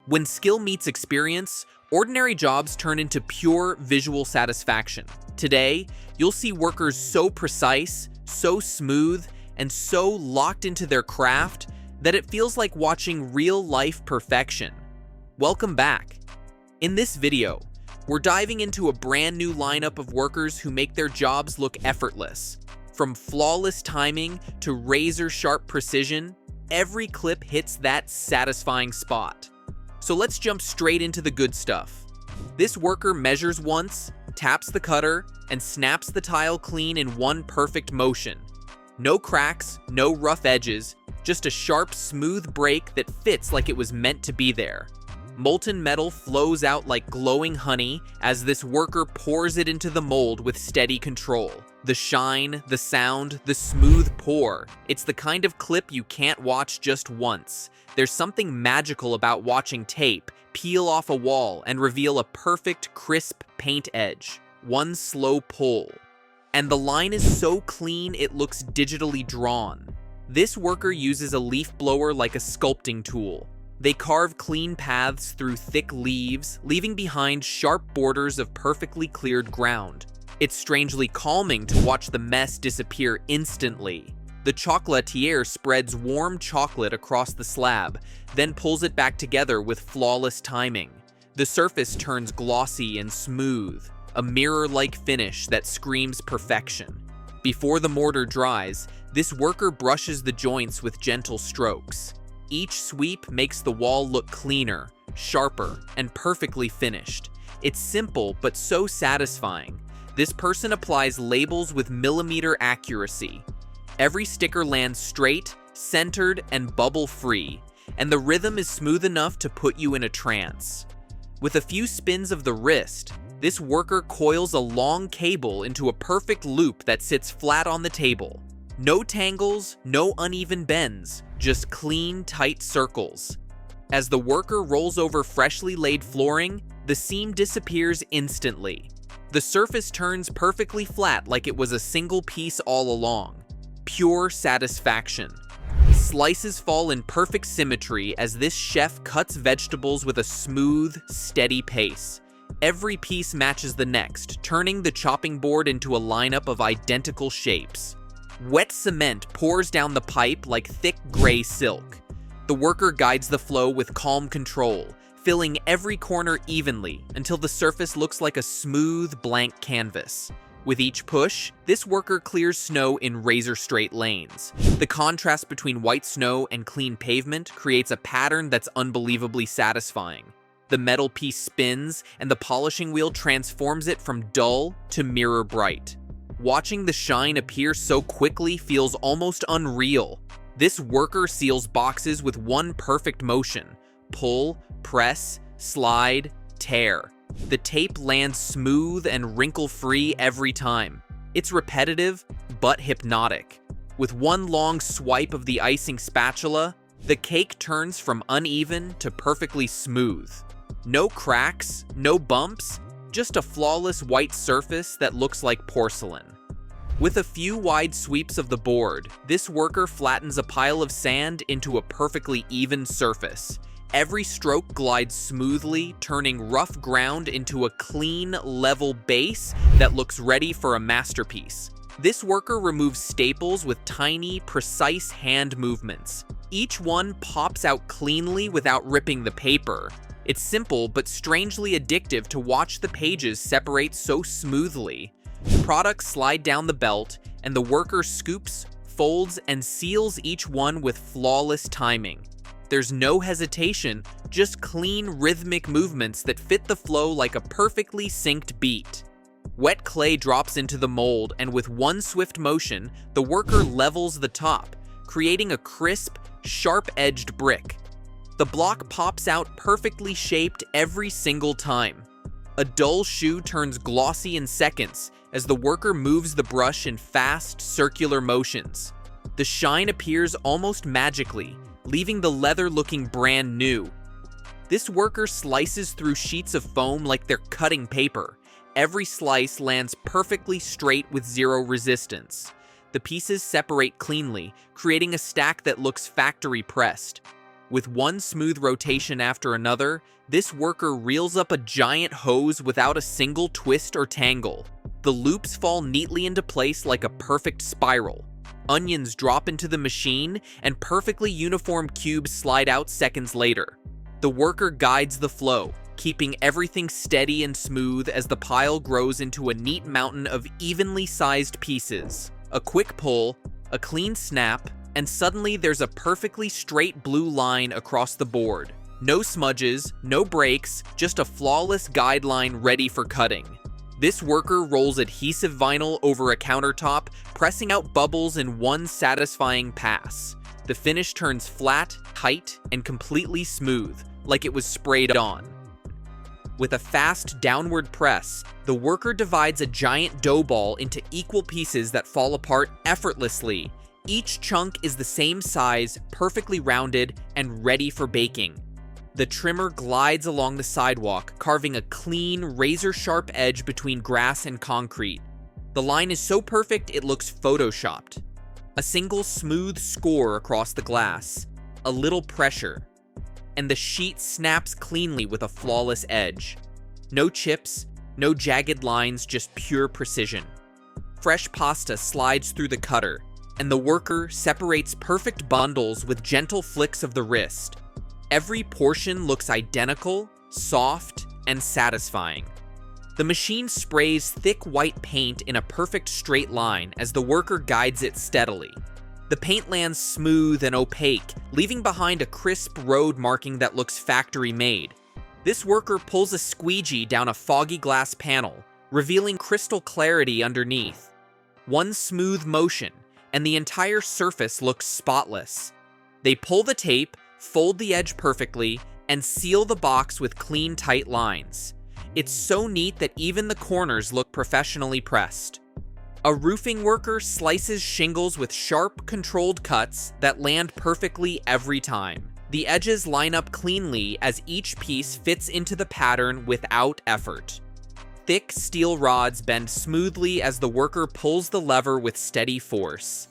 When skill meets experience, ordinary jobs turn into pure visual satisfaction. Today, you'll see workers so precise, so smooth, and so locked into their craft that it feels like watching real-life perfection. Welcome back. In this video, we're diving into a brand new lineup of workers who make their jobs look effortless. From flawless timing to razor-sharp precision, every clip hits that satisfying spot. So let's jump straight into the good stuff. This worker measures once, taps the cutter, and snaps the tile clean in one perfect motion. No cracks, no rough edges, just a sharp, smooth break that fits like it was meant to be there. Molten metal flows out like glowing honey as this worker pours it into the mold with steady control. The shine, the sound, the smooth pour. It's the kind of clip you can't watch just once. There's something magical about watching tape peel off a wall and reveal a perfect, crisp paint edge. One slow pull. And the line is so clean it looks digitally drawn. This worker uses a leaf blower like a sculpting tool. They carve clean paths through thick leaves, leaving behind sharp borders of perfectly cleared ground. It's strangely calming to watch the mess disappear instantly. The chocolatier spreads warm chocolate across the slab, then pulls it back together with flawless timing. The surface turns glossy and smooth, a mirror-like finish that screams perfection. Before the mortar dries, this worker brushes the joints with gentle strokes. Each sweep makes the wall look cleaner, sharper, and perfectly finished. It's simple but so satisfying. This person applies labels with millimeter accuracy. Every sticker lands straight, centered, and bubble-free, and the rhythm is smooth enough to put you in a trance. With a few spins of the wrist, this worker coils a long cable into a perfect loop that sits flat on the table. No tangles, no uneven bends, just clean, tight circles. As the worker rolls over freshly laid flooring, the seam disappears instantly. The surface turns perfectly flat like it was a single piece all along. Pure satisfaction. Slices fall in perfect symmetry as this chef cuts vegetables with a smooth, steady pace. Every piece matches the next, turning the chopping board into a lineup of identical shapes. Wet cement pours down the pipe like thick gray silk. The worker guides the flow with calm control, filling every corner evenly until the surface looks like a smooth, blank canvas. With each push, this worker clears snow in razor-straight lanes. The contrast between white snow and clean pavement creates a pattern that's unbelievably satisfying. The metal piece spins, and the polishing wheel transforms it from dull to mirror bright. Watching the shine appear so quickly feels almost unreal. This worker seals boxes with one perfect motion: pull, press, slide, tear. The tape lands smooth and wrinkle-free every time. It's repetitive, but hypnotic. With one long swipe of the icing spatula, the cake turns from uneven to perfectly smooth. No cracks, no bumps, just a flawless white surface that looks like porcelain. With a few wide sweeps of the board, this worker flattens a pile of sand into a perfectly even surface. Every stroke glides smoothly, turning rough ground into a clean, level base that looks ready for a masterpiece. This worker removes staples with tiny, precise hand movements. Each one pops out cleanly without ripping the paper. It's simple but strangely addictive to watch the pages separate so smoothly. Products slide down the belt, and the worker scoops, folds, and seals each one with flawless timing. There's no hesitation, just clean, rhythmic movements that fit the flow like a perfectly synced beat. Wet clay drops into the mold, and with one swift motion, the worker levels the top, creating a crisp, sharp-edged brick. The block pops out perfectly shaped every single time. A dull shoe turns glossy in seconds as the worker moves the brush in fast, circular motions. The shine appears almost magically, leaving the leather looking brand new. This worker slices through sheets of foam like they're cutting paper. Every slice lands perfectly straight with zero resistance. The pieces separate cleanly, creating a stack that looks factory pressed. With one smooth rotation after another, this worker reels up a giant hose without a single twist or tangle. The loops fall neatly into place like a perfect spiral. Onions drop into the machine, and perfectly uniform cubes slide out seconds later. The worker guides the flow, keeping everything steady and smooth as the pile grows into a neat mountain of evenly sized pieces. A quick pull, a clean snap, and suddenly there's a perfectly straight blue line across the board. No smudges, no breaks, just a flawless guideline ready for cutting. This worker rolls adhesive vinyl over a countertop, pressing out bubbles in one satisfying pass. The finish turns flat, tight, and completely smooth, like it was sprayed on. With a fast downward press, the worker divides a giant dough ball into equal pieces that fall apart effortlessly. Each chunk is the same size, perfectly rounded, and ready for baking. The trimmer glides along the sidewalk, carving a clean, razor-sharp edge between grass and concrete. The line is so perfect it looks photoshopped. A single smooth score across the glass, a little pressure, and the sheet snaps cleanly with a flawless edge. No chips, no jagged lines, just pure precision. Fresh pasta slides through the cutter, and the worker separates perfect bundles with gentle flicks of the wrist. Every portion looks identical, soft, and satisfying. The machine sprays thick white paint in a perfect straight line as the worker guides it steadily. The paint lands smooth and opaque, leaving behind a crisp road marking that looks factory-made. This worker pulls a squeegee down a foggy glass panel, revealing crystal clarity underneath. One smooth motion, and the entire surface looks spotless. They pull the tape, fold the edge perfectly, and seal the box with clean, tight lines. It's so neat that even the corners look professionally pressed. A roofing worker slices shingles with sharp, controlled cuts that land perfectly every time. The edges line up cleanly as each piece fits into the pattern without effort. Thick steel rods bend smoothly as the worker pulls the lever with steady force.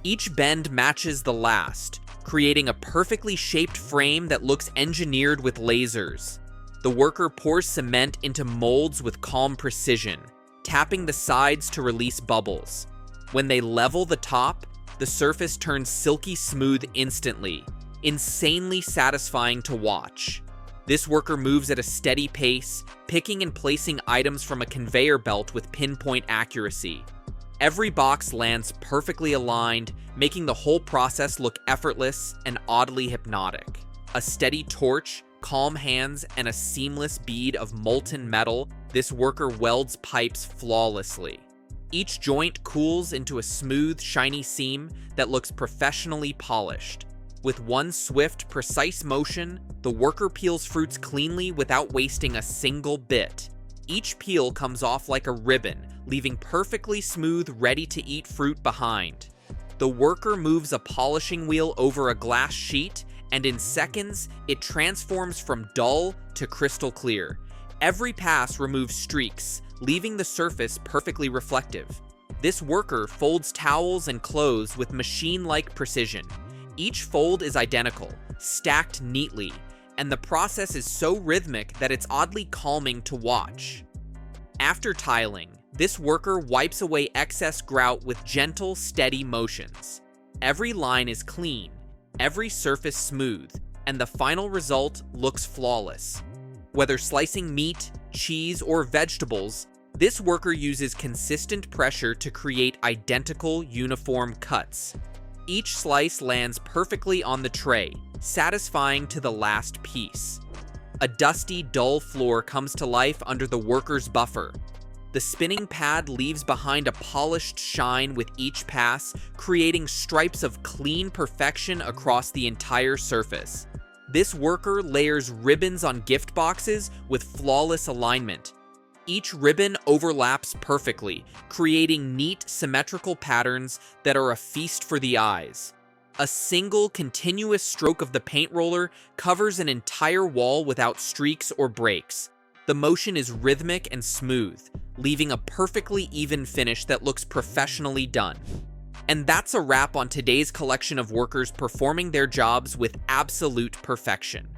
Each bend matches the last, creating a perfectly shaped frame that looks engineered with lasers. The worker pours cement into molds with calm precision, tapping the sides to release bubbles. When they level the top, the surface turns silky smooth instantly, insanely satisfying to watch. This worker moves at a steady pace, picking and placing items from a conveyor belt with pinpoint accuracy. Every box lands perfectly aligned, making the whole process look effortless and oddly hypnotic. A steady torch, calm hands, and a seamless bead of molten metal, this worker welds pipes flawlessly. Each joint cools into a smooth, shiny seam that looks professionally polished. With one swift, precise motion, the worker peels fruits cleanly without wasting a single bit. Each peel comes off like a ribbon, leaving perfectly smooth, ready-to-eat fruit behind. The worker moves a polishing wheel over a glass sheet, and in seconds, it transforms from dull to crystal clear. Every pass removes streaks, leaving the surface perfectly reflective. This worker folds towels and clothes with machine-like precision. Each fold is identical, stacked neatly, and the process is so rhythmic that it's oddly calming to watch. After tiling, this worker wipes away excess grout with gentle, steady motions. Every line is clean, every surface smooth, and the final result looks flawless. Whether slicing meat, cheese, or vegetables, this worker uses consistent pressure to create identical, uniform cuts. Each slice lands perfectly on the tray, satisfying to the last piece. A dusty, dull floor comes to life under the worker's buffer. The spinning pad leaves behind a polished shine with each pass, creating stripes of clean perfection across the entire surface. This worker layers ribbons on gift boxes with flawless alignment. Each ribbon overlaps perfectly, creating neat, symmetrical patterns that are a feast for the eyes. A single, continuous stroke of the paint roller covers an entire wall without streaks or breaks. The motion is rhythmic and smooth, leaving a perfectly even finish that looks professionally done. And that's a wrap on today's collection of workers performing their jobs with absolute perfection.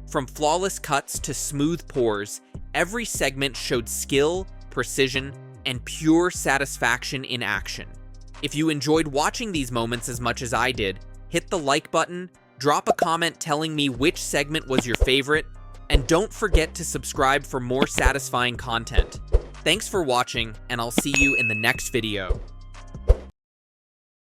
From flawless cuts to smooth pours, every segment showed skill, precision, and pure satisfaction in action. If you enjoyed watching these moments as much as I did, hit the like button, drop a comment telling me which segment was your favorite, and don't forget to subscribe for more satisfying content. Thanks for watching, and I'll see you in the next video.